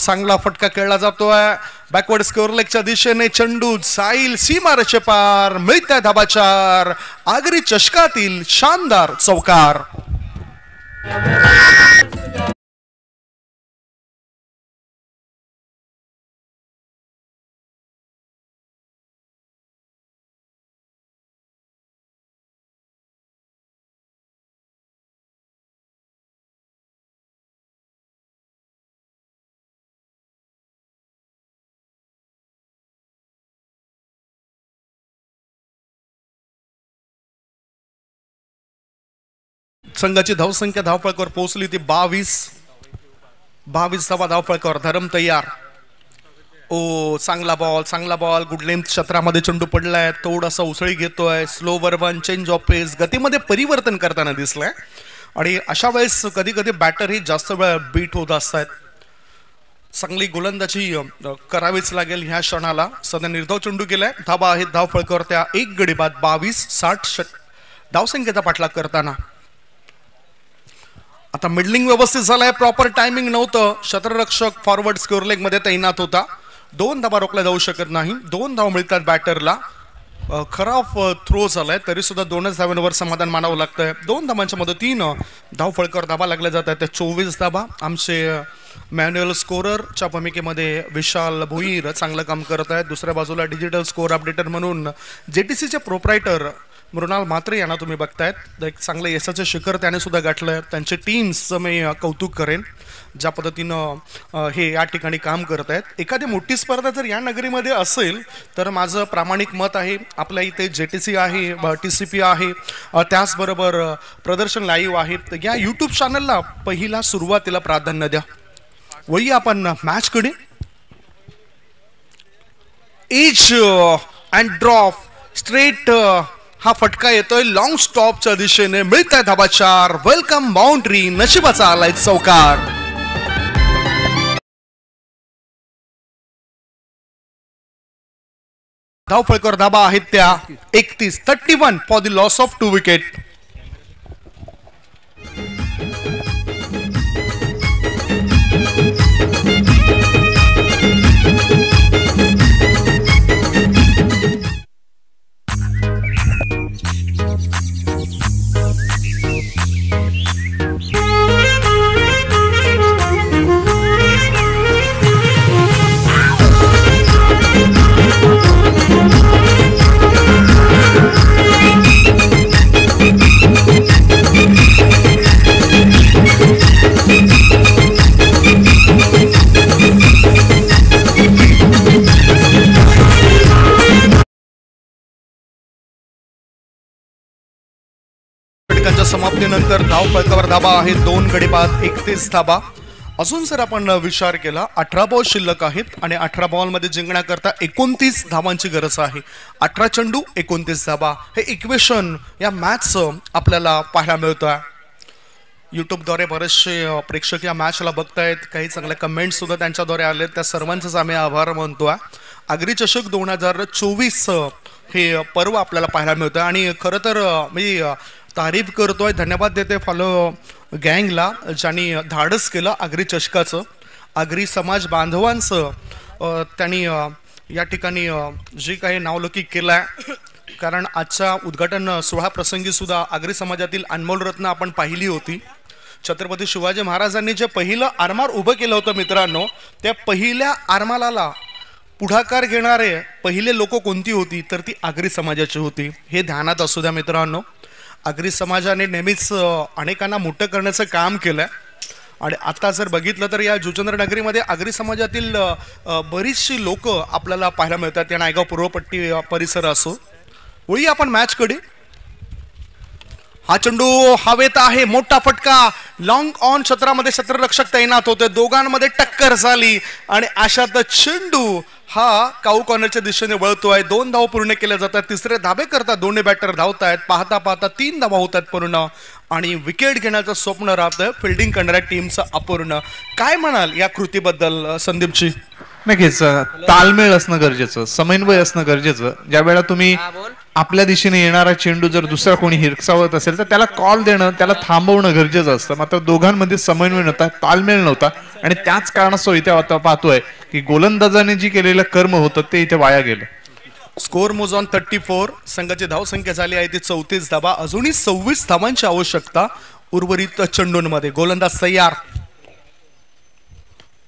A: चांगला फटका खेळला जातोय बॅकवर्ड स्कोअर लेगच्या दिशेने. चेंडू जाईल सीमारेषे पार, मिळत्या धाबा 4. आगरी चषकातील शानदार चौकार. संघाची धावसंख्या धावफळकावर पोहोचली ती 22 धावा धावफळकावर. धरम तयार. चांगला बॉल गुड लेंथ क्षेत्रामध्ये चेंडू पडलाय. थोडासा उसळी घेतोय. स्लो वन, चेंज ऑफ पेस, गतीमध्ये परिवर्तन करताना दिसलंय आणि अशा वेळेस कधी कधी बॅटर ही जास्त वेळ बीट होत असतात. चांगली गोलंदाजी करावीच लागेल ह्या क्षणाला. सध्या निर्धाव चेंडू केलाय. धाबा आहेत धावफळकावर त्या 1 गडी बाद. 22-60 धावसंख्येचा पाठलाग करताना आता मिडलिंग व्यवस्थित झालाय. प्रॉपर टायमिंग नव्हतं. क्षेत्ररक्षक फॉरवर्ड स्कोअर लेग मध्ये तैनात होता. 2 धाबा रोखल्या जाऊ शकत नाही. 2 धाव मिळतात बॅटरला. खराब थ्रो झालाय तरी सुद्धा 2च धावांवर समाधान मानावं लागतंय. 2 धावांच्या मदतीनं धाव फळकावर धाबा लागल्या जात आहेत. त्या 24 धाबा. आमचे मॅन्युअल स्कोररच्या भूमिकेमध्ये विशाल भोईर चांगलं काम करत आहेत. दुसऱ्या बाजूला डिजिटल स्कोअर अपडेटर म्हणून JTCचे प्रोप्रायटर मृणाल म्हात्रे यांना तुम्ही बघतायत, एक चांगलं यशाचं शिखर त्याने सुद्धा गाठलं. त्यांचे टीम्सचं मी कौतुक करेन ज्या पद्धतीनं हे या ठिकाणी काम करत आहेत. एखादी मोठी स्पर्धा जर या नगरीमध्ये असेल तर माझं प्रामाणिक मत आहे, आपल्या इथे JTC आहे, TCP आहे, त्याचबरोबर प्रदर्शन लाईव्ह आहे, या यूट्यूब चॅनलला पहिला सुरुवातीला प्राधान्य द्या. वळी आपण मॅचकडे. एज अँड ड्रॉप स्ट्रेट हा फटका येतोय लॉंग स्टॉपच्या दिशेने, मिळत आहे धाबा 4. वेलकम बाउंड्री, नशिबाचा आलाय चौकार. धावफळकर धाबा आहेत त्या 31 for the loss of 2 wicket. समाप्तीनंतर धाव फलकावर धाबा आहे 2 गडी बाद 31 धाबा. अजून जर आपण विचार केला 18 बॉल शिल्लक आहेत आणि 18 बॉलमध्ये जिंकण्याकरता 29 धावांची गरज आहे. 18 चेंडू 29 धाबा, हे इक्वेशन या मॅचचं आपल्याला पाहायला मिळतं. यूट्यूबद्वारे बरेचसे प्रेक्षक या मॅचला बघतायत, काही चांगल्या कमेंट्स सुद्धा त्यांच्याद्वारे आले, त्या सर्वांचेच आम्ही आभार मानतो. आगरी चषक 2024 हे पर्व आपल्याला पाहायला मिळतं आणि खरं तर मी तारीफ करतोय, धन्यवाद देते फॉलो गँगला ज्यांनी धाडस केलं आगरी चषकाचं. आगरी समाज बांधवांचं त्यांनी या ठिकाणी जे काही नावलौकिक केलं आहे, कारण आजच्या उद्घाटन सोहळा प्रसंगी सुद्धा आगरी समाजातील अनमोल रत्न आपण पाहिली होती. छत्रपती शिवाजी महाराजांनी जे पहिलं आरमार उभं केलं होतं मित्रांनो, त्या पहिल्या आरमाराला पुढाकार घेणारे पहिले लोक कोणती होती तर ती आगरी समाजाची होती. हे ध्यानात असू द्या मित्रांनो. आगरी समाजाने नेहमीच अनेकांना मोठं करण्याचं काम केलं आणि आता जर बघितलं तर या जुचंद्र नगरीमध्ये आगरी समाजातील बरीचशी लोक आपल्याला पाहायला मिळतात. त्या नायगाव पूर्वपट्टी परिसर असो. वळी आपण मॅचकडे. हा चेंडू हवेत आहे, मोठा फटका, लॉंग ऑन क्षेत्रामध्ये क्षेत्ररक्षक तैनात होते, दोघांमध्ये टक्कर झाली आणि अशातच चेंडू हा काऊ कॉर्नरच्या दिशेने वळतोय. 2 धाव पूर्ण केल्या जातात, तिसरे धाबे करतात, दोन्ही बॅटर धावतायत. पाहता पाहता 3 धावा होतात पूर्ण आणि विकेट घेण्याचं स्वप्न राहतं फिल्डिंग करणाऱ्या टीमचं अपूर्ण. काय म्हणाल या कृतीबद्दल संदीपजी?
B: नक्कीच ताळमेळ असणं गरजेचं, समन्वय असणं गरजेचं. ज्या वेळेला तुम्ही आपल्या दिशेने येणारा चेंडू जर दुसरा कोणी हिरसावत असेल तर त्याला कॉल देणं, त्याला थांबवणं गरजेचं असतं. मात्र दोघांमध्ये समन्वय नव्हता, ताळमेळ नव्हता आणि त्याच कारणास्तव इथे आता पाहतोय की गोलंदाजाने जी केलेलं कर्म होतं ते इथे वाया गेलं.
A: स्कोर मोज ऑन 34. संघाची धावसंख्या झाली आहे ती 34 धावा. अजूनही 26 धावांची आवश्यकता उर्वरित चेंडूंमध्ये. गोलंदाज तयार.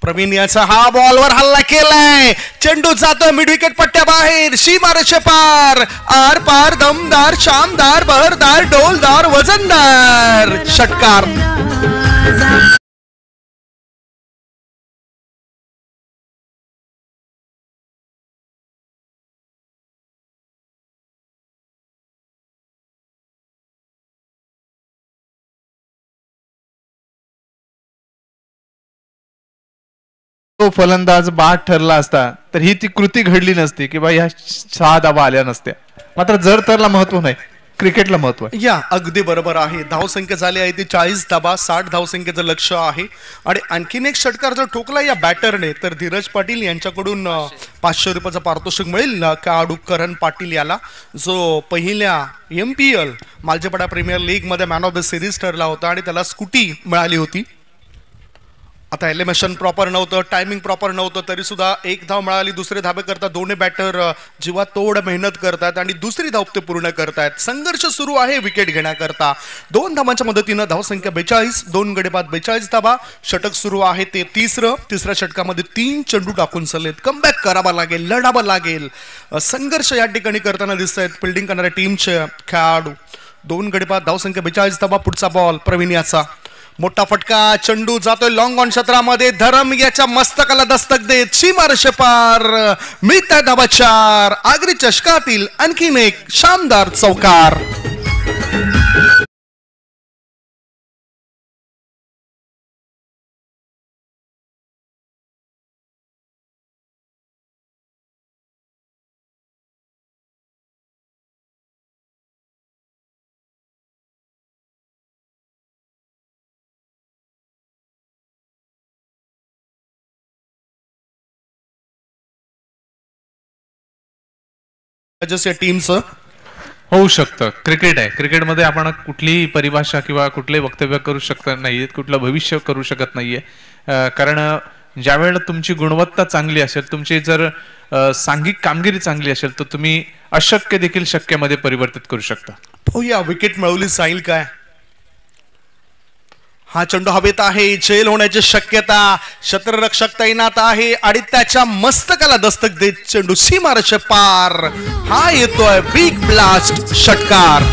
A: प्रवीण याचा हा बॉलवर हल्ला केलाय, चेंडू जातो मिड विकेट पट्ट्या बाहेर, सीमारेषे पार, आर पार, दमदार, शामदार, बहरदार, डोलदार, वजनदार षटकार.
B: तो फलंदाज बाद ठरला असता तर ही ती कृती घडली नसती किंवा ह्या 6 धावा आल्या नसत्या. मात्र जर तरला महत्व नाही, क्रिकेटला महत्व आहे.
A: या अगदी बरोबर आहे. धावसंख्या झाली आहे ती 40 धावा, 60 धावसंख्येचं लक्ष आहे आणि आणखीन एक षटकार जर ठोकला या बॅटरने तर धीरज पाटील यांच्याकडून 500 रुपयाचं पारितोषिक मिळेल. खेळाडू करण पाटील याला, जो पहिल्या MPL मालजेपाडा प्रीमियर लीग मध्ये मॅन ऑफ द सिरीज ठरला होता आणि त्याला स्कूटी मिळाली होती. आता एलिमिनेशन प्रॉपर नव्हतं, टायमिंग प्रॉपर नव्हतं, तरी सुद्धा एक धाव मिळाली. दुसरे धाबे करता दोन्ही बॅटर जीवा तोड मेहनत करतात आणि दुसरी धाव ते पूर्ण करतायत. संघर्ष सुरू आहे विकेट घेण्याकरता. 2 धावांच्या मदतीनं धावसंख्या 42, 2 गडी बाद 42 धावा. षटक सुरू आहे ते तिसऱ्या षटकामध्ये 3 चेंडू टाकून चाललेत. कमबॅक करावा लागेल, लढावं लागेल. संघर्ष या ठिकाणी करताना दिसत आहेत फिल्डिंग करणाऱ्या टीमचे खेळाडू. 2 गडी बाद, धावसंख्या 42 धावा. पुढचा बॉल प्रवीण याचा. मोठा फटका, चेंडू जातोय लॉंग ऑन क्षेत्रामध्ये. धरम याच्या मस्तकाला दस्तक देत सीमारेषे पार. मिळतात धावा 4. आगरी चषकातील आणखीन एक शानदार चौकार. टीमचं
B: होऊ शकतं. क्रिकेट आहे, क्रिकेटमध्ये आपण कुठलीही परिभाषा किंवा कुठले वक्तव्य करू शकत नाहीये, कुठलं भविष्य करू शकत नाहीये. कारण ज्या वेळेला तुमची गुणवत्ता चांगली असेल, तुमची जर सांघिक कामगिरी चांगली असेल, तर तुम्ही अशक्य देखील शक्यमध्ये परिवर्तित करू शकता.
A: पाहूया विकेट मिळवली जाईल काय. हा चेंडू हवेत आहे, झेल होण्याची शक्यता. क्षेत्ररक्षक तैनात आहे आणि त्याच्या मस्तकाला दस्तक देत चेंडू सीमारेषे पार. हा येतोय बिग ब्लास्ट षटकार.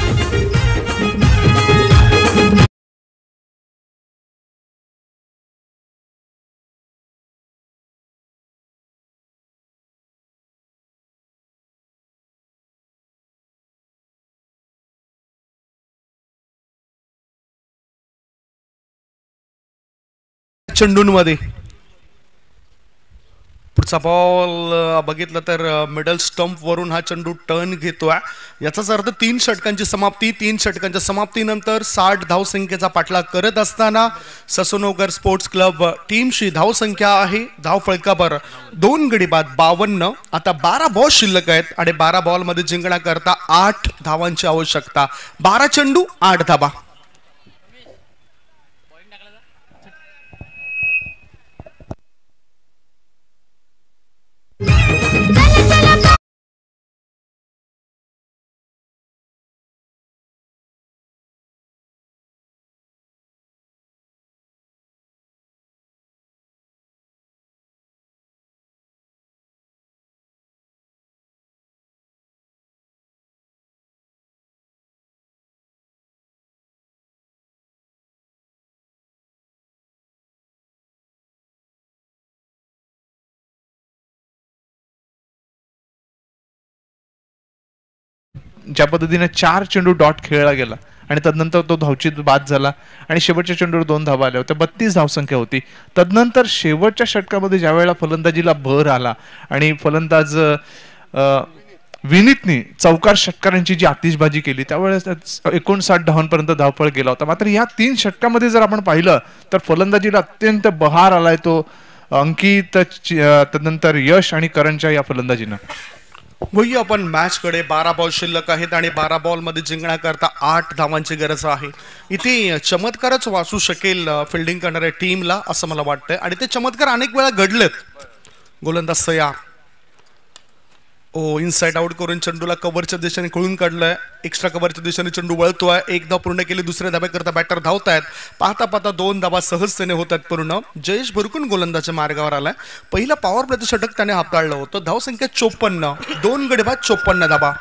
A: चेंडूंमध्ये पुढचा बॉल बघितलं तर मिडल स्टंप वरून हा चेंडू टर्न घेतोय. याचाच अर्थ 3 षटकांची समाप्ती. 3 षटकांच्या समाप्तीनंतर 60 धावसंख्येचा पाठलाग करत असताना ससुनोगर स्पोर्ट्स क्लब टीमशी धावसंख्या आहे धाव फलकावर 2 गडी बाद 52. आता 12 बॉल शिल्लक आहेत आणि 12 बॉल मध्ये जिंकण्याकरता 8 धावांची आवश्यकता. 12 चेंडू 8 धावा.
B: ज्या पद्धतीने 4 चेंडू डॉट खेळला गेला आणि तदनंतर तो धावचीत बाद झाला आणि शेवटच्या चेंडूवर 2 धावा आल्या होत्या. 32 धावसंख्या होती. तदनंतर शेवटच्या षटकामध्ये ज्या वेळेला फलंदाजीला भर आला आणि फलंदाज विनीतनी चौकार षटकारांची जी आतिषबाजी केली त्यावेळेस 59 धावांपर्यंत धावफळ गेला होता. मात्र या 3 षटकामध्ये जर आपण पाहिलं तर फलंदाजीला अत्यंत बहार आलाय तो अंकित, तदनंतर यश आणि करणच्या या फलंदाजीनं.
A: वही आपण मॅच कडे 12 बॉल शिल्लक आहेत आणि 12 बॉल मध्ये जिंकण्याकरता 8 धावांची गरज आहे. इथे चमत्कारच वाचू शकेल फिल्डिंग करणाऱ्या टीमला असं मला वाटतंय आणि ते चमत्कार अनेक वेळा घडलेत. गोलंदाज सया इनसाइड आउट करून चेंडूला कव्हरच्या दिशेने खळून काढलंय. एक्स्ट्रा कव्हरच्या दिशेने चेंडू वळतोय. 1 धाव पूर्ण केली. दुसऱ्या धाब्याकरता बॅटर धावतायत. पाहता पाहता 2 धावा सहजतेने होतात पूर्ण. जयेश भुरकून गोलंदाजच्या मार्गावर आलाय. पहिला पॉवर प्लेचं षटक त्याने हाताळलं होतं. धावसंख्या 54, 2 गडी बाद 54 धावा.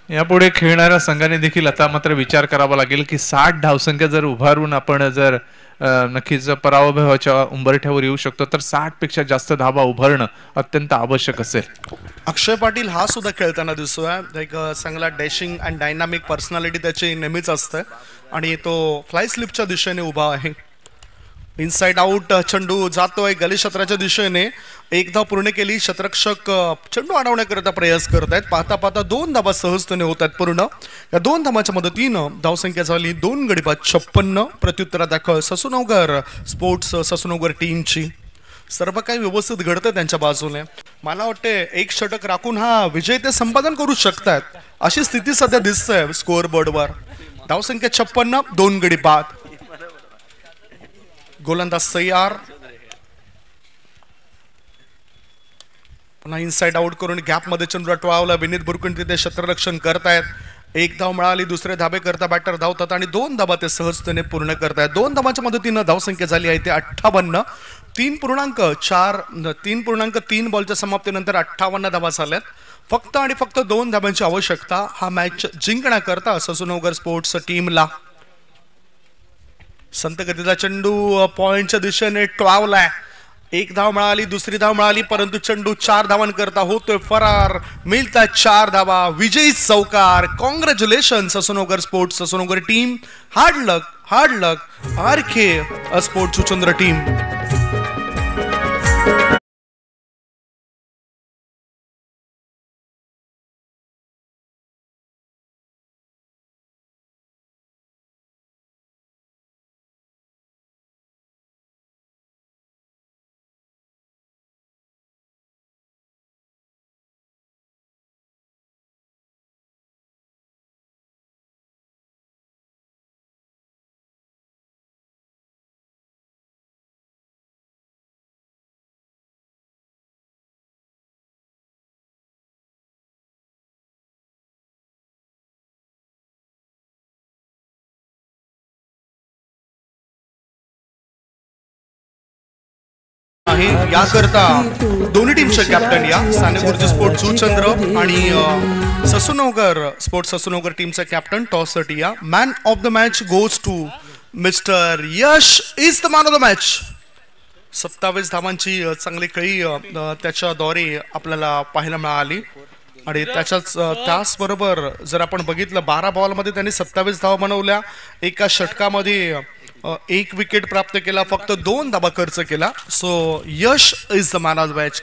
B: यापुढे खेळणाऱ्या संघाने देखील आता मात्र विचार करावा लागेल की 60 धावसंख्या जर उभारून आपण जर नक्कीच पराभवाच्या उंबरठ्यावर येऊ शकतो तर 60 पेक्षा जास्त धावा उभारणं अत्यंत आवश्यक असेल.
A: अक्षय पाटील हा सुद्धा खेळताना दिसतोय. एक चांगला डॅशिंग अँड डायनामिक पर्सनॅलिटी त्याची नेहमीच असते आणि तो फ्लाय स्लिपच्या दिशेने उभा आहे. इनसाइड आउट चेंडू जातोय गली क्षेत्राच्या दिशेने. 1 धाव पूर्ण केली. क्षेत्ररक्षक चेंडू अडवण्याकरिता प्रयास करत आहेत. पाहता पाहता 2 धावा सहजतेने होतात पूर्ण. या 2 धावांच्या मदतीनं धावसंख्या झाली 2 गडी बाद 56. प्रत्युत्तरात दाखल ससुनोगर स्पोर्ट्स ससुनोगर टीमची. सर्व काही व्यवस्थित घडतं त्यांच्या बाजूने. मला वाटते 1 षटक राखून हा विजय ते संपादन करू शकतात अशी स्थिती सध्या दिसते स्कोअर बोर्डवर. धावसंख्या 56, 2 गडी बाद. गोलंदाज सय्यार पुन्हा इनसाइड आउट करून गॅपमध्ये चेंडू टोळावला. विनीत बुरकुंड तिथे क्षेत्ररक्षण करतायत. 1 धाव मिळाली. दुसरे धाबे करता बॅटर धावतात आणि 2 धाबा ते सहजतेने पूर्ण करतायत. 2 धाबांच्या मदतीनं धावसंख्या झाली आहे ते 58. 3.3 बॉलच्या समाप्तीनंतर 58 धाबा झाल्यात. फक्त आणि फक्त 2 धाब्यांची आवश्यकता हा मॅच जिंकण्याकरता ससूनगर स्पोर्ट्स टीमला. संत गतीचा चेंडू पॉइंटच्या दिशेने टोळावलाय. 1 धाव मिळाली. दुसरी धाव मिळाली परंतु चेंडू 4 धावांकरता होतोय फरार. मिळतात 4 धावा. विजयी चौकार. Congratulation Sasunagar sports Sasunagar team. Hard luck RK sports Suchandra team. याकरता दोन्ही टीमचे कॅप्टन या साने गुरुजी स्पोर्ट्स सुचंद्र आणि ससूनगर स्पोर्ट्स ससूनगर टीमचे कॅप्टन टॉससाठी या. Man of the match goes to mister Yash. Is the man of the match. 27 धावांची चांगली खेळी त्याच्याद्वारे आपल्याला पाहायला मिळाली आणि त्याचबरोबर जर आपण बघितलं 12 बॉलमध्ये त्यांनी 27 धावा बनवल्या. एका षटकामध्ये 1 विकेट प्राप्त केला. फक्त 2 धाबा खर्च केला. So Yash is the man of the match.